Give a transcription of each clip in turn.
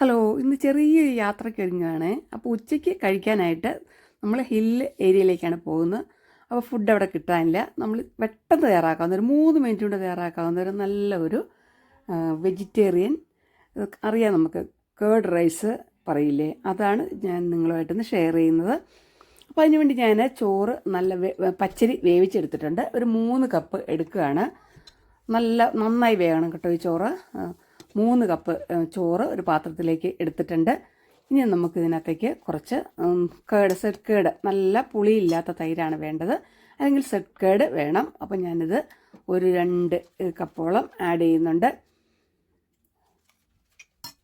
Hello, ഇന്ന് ചെറിയൊരു യാത്രയ്ക്ക് ഒരുങ്ങുകയാണ്. അപ്പോൾ ഉച്ചയ്ക്ക് കഴിക്കാനായിട്ട് നമ്മൾ ഹിൽ ഏരിയയിലേക്കാണ് പോകുന്നത്. അപ്പോൾ ഫുഡ് അവിടെ കിട്ടാനില്ല. നമ്മൾ പെട്ടെന്ന് തയ്യാറാക്കാവുന്ന ഒരു 3 മിനിറ്റ് കൊണ്ട് തയ്യാറാക്കാവുന്ന ഒരു നല്ല ഒരു വെജിറ്റേറിയൻ, അറിയാം നമുക്ക്, കേർഡ് റൈസ് പറയില്ലേ, അതാണ് ഞാൻ നിങ്ങളുമായിട്ടൊന്ന് ഷെയർ ചെയ്യുന്നത്. അപ്പോൾ അതിനുവേണ്ടി ഞാൻ ചോറ് പച്ചരി വേവിച്ചെടുത്തിട്ടുണ്ട്. ഒരു 3 കപ്പ് എടുക്കുകയാണ്. നന്നായി വേകണം കേട്ടോ ഈ ചോറ്. 3 കപ്പ് ചോറ് ഒരു പാത്രത്തിലേക്ക് എടുത്തിട്ടുണ്ട്. ഇനി നമുക്കിതിനകത്തേക്ക് കുറച്ച് സെറ്റ് കേട്, നല്ല പുളിയില്ലാത്ത തൈരാണ് വേണ്ടത്, അല്ലെങ്കിൽ സെറ്റ് കേട് വേണം. അപ്പം ഞാനിത് ഒരു 2 കപ്പോളം ആഡ് ചെയ്യുന്നുണ്ട്.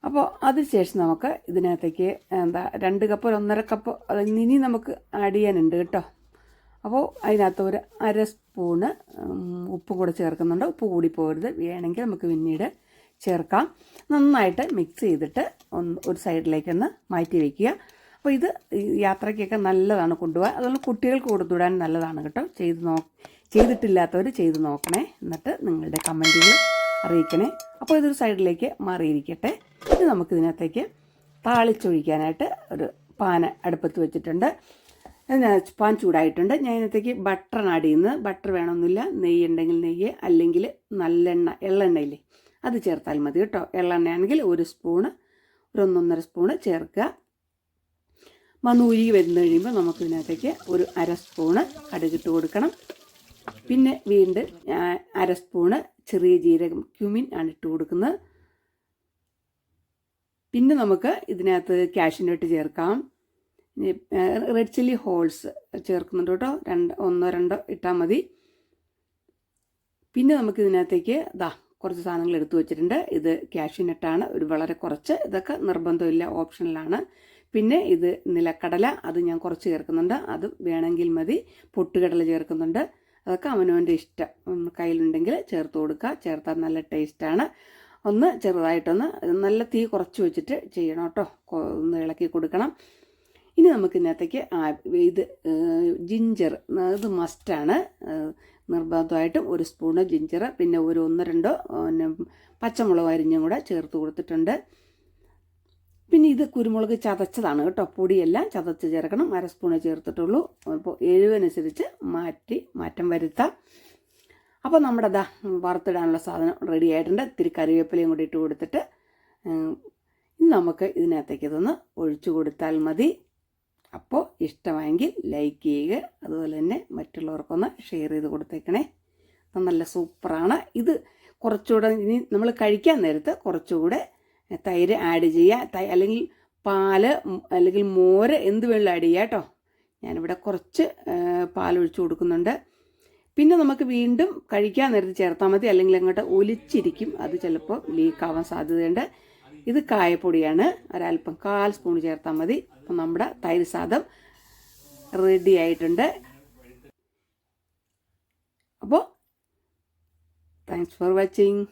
അപ്പോൾ അതിനുശേഷം നമുക്ക് ഇതിനകത്തേക്ക് 2 കപ്പ് 1.5 കപ്പ് ഇനി നമുക്ക് ആഡ് ചെയ്യാനുണ്ട് കേട്ടോ. അപ്പോൾ അതിനകത്ത് ഒരു 1/2 സ്പൂണ് ഉപ്പും കൂടെ ചേർക്കുന്നുണ്ട്. ഉപ്പ് കൂടി പോകരുത്, വേണമെങ്കിൽ നമുക്ക് പിന്നീട് ചേർക്കാം. നന്നായിട്ട് മിക്സ് ചെയ്തിട്ട് ഒരു സൈഡിലേക്കൊന്ന് മാറ്റി വയ്ക്കുക. അപ്പോൾ ഇത് യാത്രയ്ക്കൊക്കെ നല്ലതാണ് കൊണ്ടുപോകാൻ. അതുപോലെ കുട്ടികൾക്ക് കൊടുത്തുവിടാൻ നല്ലതാണ് കേട്ടോ. ചെയ്തിട്ടില്ലാത്തവർ ചെയ്ത് നോക്കണേ, എന്നിട്ട് നിങ്ങളുടെ കമൻറ്റുകൾ അറിയിക്കണേ. അപ്പോൾ ഇതൊരു സൈഡിലേക്ക് മാറിയിരിക്കട്ടെ. ഇത് നമുക്കിതിനകത്തേക്ക് താളിച്ചൊഴിക്കാനായിട്ട് ഒരു പാൻ അടുപ്പത്ത് വെച്ചിട്ടുണ്ട്. പാൻ ചൂടായിട്ടുണ്ട്. ഞാൻ ഇതിനകത്തേക്ക് ബട്ടറാണ് ആഡ് ചെയ്യുന്നത്. ബട്ടർ വേണമെന്നില്ല, നെയ്യ് ഉണ്ടെങ്കിൽ നെയ്യ്, അല്ലെങ്കിൽ നല്ലെണ്ണ, എള്ളെണ്ണയില്ലേ, അത് ചേർത്താൽ മതി കേട്ടോ. എള്ളെണ്ണയാണെങ്കിൽ 1 സ്പൂണ്, ഒരു 1.5 സ്പൂണ് ചേർക്കുക. ഉരുകി വരുന്ന കഴിയുമ്പോൾ നമുക്കിതിനകത്തേക്ക് ഒരു 1/2 സ്പൂണ് കടുകിട്ട് കൊടുക്കണം. പിന്നെ വീണ്ടും 1/2 സ്പൂണ് ചെറിയ ജീരകം, ക്യുമിൻ ആണ് ഇട്ട് കൊടുക്കുന്നത്. പിന്നെ നമുക്ക് ഇതിനകത്ത് കാഷ്യൂനട്ട് ചേർക്കാം. റെഡ് ചില്ലി ഹോൾസ് ചേർക്കുന്നുണ്ട് കേട്ടോ. 1-2 ഇട്ടാൽ മതി. പിന്നെ നമുക്കിതിനകത്തേക്ക് കുറച്ച് സാധനങ്ങൾ എടുത്തു വെച്ചിട്ടുണ്ട്. ഇത് കാഷ്യൂനട്ടാണ്, ഒരു വളരെ കുറച്ച്, ഇതൊക്കെ നിർബന്ധമില്ല, ഓപ്ഷണലാണ്. പിന്നെ ഇത് നിലക്കടല, അത് ഞാൻ കുറച്ച് ചേർക്കുന്നുണ്ട്, അത് വേണമെങ്കിൽ മതി. പൊട്ടുകടല ചേർക്കുന്നുണ്ട്. അതൊക്കെ അവനവൻ്റെ ഇഷ്ടം, കയ്യിലുണ്ടെങ്കിൽ ചേർത്ത് കൊടുക്കുക. ചേർത്താൽ നല്ല ടേസ്റ്റാണ്. ഒന്ന് ചെറുതായിട്ടൊന്ന് നല്ല തീ കുറച്ച് വെച്ചിട്ട് ചെയ്യണം കേട്ടോ. ഒന്ന് ഇളക്കി കൊടുക്കണം. ഇനി നമുക്കിതിനകത്തേക്ക് ഇത് ജിഞ്ചർ, ഇത് മസ്റ്റാണ്, നിർബന്ധമായിട്ടും 1 സ്പൂണ് ജിഞ്ചർ, പിന്നെ ഒരു 1-2 പച്ചമുളക് അരിഞ്ഞും കൂടെ ചേർത്ത് കൊടുത്തിട്ടുണ്ട്. പിന്നെ ഇത് കുരുമുളക് ചതച്ചതാണ് കേട്ടോ, പൊടിയെല്ലാം ചതച്ച് ചേർക്കണം. 1/2 സ്പൂണേ ചേർത്തിട്ടുള്ളൂ. അപ്പോൾ എരിവനുസരിച്ച് മാറ്റം വരുത്താം. അപ്പോൾ നമ്മുടെ വറുത്തിടാനുള്ള സാധനം റെഡി ആയിട്ടുണ്ട്. ഇത്തിരി കറിവേപ്പിലയും കൂടി ഇട്ട് കൊടുത്തിട്ട് നമുക്ക് ഇതിനകത്തേക്ക് ഇതൊന്ന് ഒഴിച്ചു കൊടുത്താൽ മതി. അപ്പോൾ ഇഷ്ടമായെങ്കിൽ ലൈക്ക് ചെയ്യുക, അതുപോലെ തന്നെ മറ്റുള്ളവർക്കൊന്ന് ഷെയർ ചെയ്ത് കൊടുത്തേക്കണേ. നല്ല സൂപ്പറാണ് ഇത്. കുറച്ചുകൂടെ ഇനി നമ്മൾ കഴിക്കാൻ നേരത്ത് കുറച്ചുകൂടെ തൈര് ആഡ് ചെയ്യുക, അല്ലെങ്കിൽ പാല് അല്ലെങ്കിൽ മോര് എന്ത് വേണമെങ്കിലും ആഡ് ചെയ്യുക കേട്ടോ. ഞാനിവിടെ കുറച്ച് പാലൊഴിച്ച് കൊടുക്കുന്നുണ്ട്. പിന്നെ നമുക്ക് വീണ്ടും കഴിക്കാൻ നേരത്ത് ചേർത്താൽ മതി, അല്ലെങ്കിൽ അങ്ങോട്ട് ഒലിച്ചിരിക്കും, അത് ചിലപ്പോൾ ലീക്കാവാൻ സാധ്യതയുണ്ട്. ഇത് കായപ്പൊടിയാണ്, ഒരല്പം 1/4 സ്പൂൺ ചേർത്താൽ മതി. അപ്പം നമ്മുടെ തൈര് സാദം റെഡി ആയിട്ടുണ്ട്. അപ്പോൾ താങ്ക്സ് ഫോർ വാച്ചിങ്.